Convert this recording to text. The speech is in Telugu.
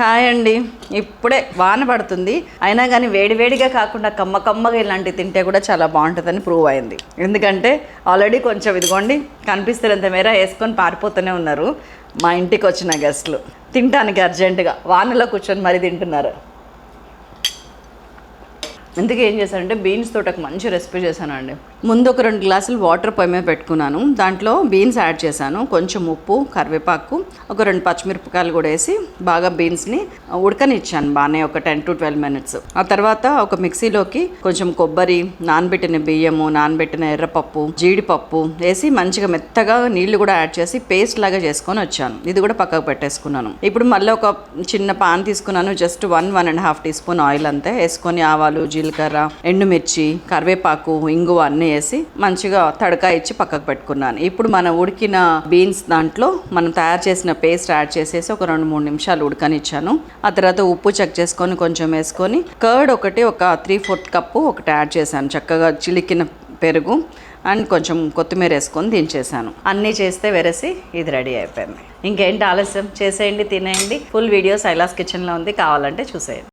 హాయ్ అండి. ఇప్పుడే వాన పడుతుంది, అయినా కానీ వేడివేడిగా కాకుండా కమ్మగా ఇలాంటివి తింటే కూడా చాలా బాగుంటుందని ప్రూవ్ అయింది. ఎందుకంటే ఆల్రెడీ కొంచెం ఇదిగోండి కనిపిస్తున్నంత మేర వేసుకొని పారిపోతూనే ఉన్నారు మా ఇంటికి వచ్చిన గెస్ట్లు. తినటానికి అర్జెంటుగా వానలో కూర్చొని మరీ తింటున్నారు. అందుకే ఏం చేశానంటే బీన్స్ తోటి ఒక మంచి రెసిపీ చేశానండి. ముందు ఒక 2 గ్లాసులు వాటర్ పొయ్యి మీద పెట్టుకున్నాను. దాంట్లో బీన్స్ యాడ్ చేశాను, కొంచెం ఉప్పు, కరివేపాకు, ఒక 2 పచ్చిమిరపకాయలు కూడా వేసి బాగా బీన్స్ని ఉడకనిచ్చాను బాగానే ఒక 10 to 12 minutes. ఆ తర్వాత ఒక మిక్సీలోకి కొంచెం కొబ్బరి, నానబెట్టిన బియ్యము, నానబెట్టిన ఎర్రపప్పు, జీడిపప్పు వేసి మంచిగా మెత్తగా నీళ్లు కూడా యాడ్ చేసి పేస్ట్ లాగా చేసుకొని వచ్చాను. ఇది కూడా పక్కకు పెట్టేసుకున్నాను. ఇప్పుడు మళ్ళీ ఒక చిన్న పాన్ తీసుకున్నాను. జస్ట్ 1.5 teaspoon ఆయిల్ అంతే వేసుకొని ఆవాలు, జీలకర్ర, ఎండుమిర్చి, కరివేపాకు, ఇంగువ అన్నీ వేసి మంచిగా తడకా ఇచ్చి పక్కకు పెట్టుకున్నాను. ఇప్పుడు మన ఉడికిన బీన్స్ దాంట్లో మనం తయారు చేసిన పేస్ట్ యాడ్ చేసేసి ఒక 2-3 నిమిషాలు ఉడకనిచ్చాను. ఆ తర్వాత ఉప్పు చెక్ చేసుకొని కొంచెం వేసుకొని కర్డ్ ఒక 3/4 కప్పు ఒకటి యాడ్ చేశాను. చక్కగా చిలికిన పెరుగు అండ్ కొంచెం కొత్తిమీర వేసుకొని దించేసాను. అన్నీ చేస్తే వెరసి ఇది రెడీ అయిపోయింది. ఇంకేంటి ఆలస్యం, చేసేయండి, తినేయండి. ఫుల్ వీడియో శైలాస్ కిచెన్లో ఉంది, కావాలంటే చూసేయండి.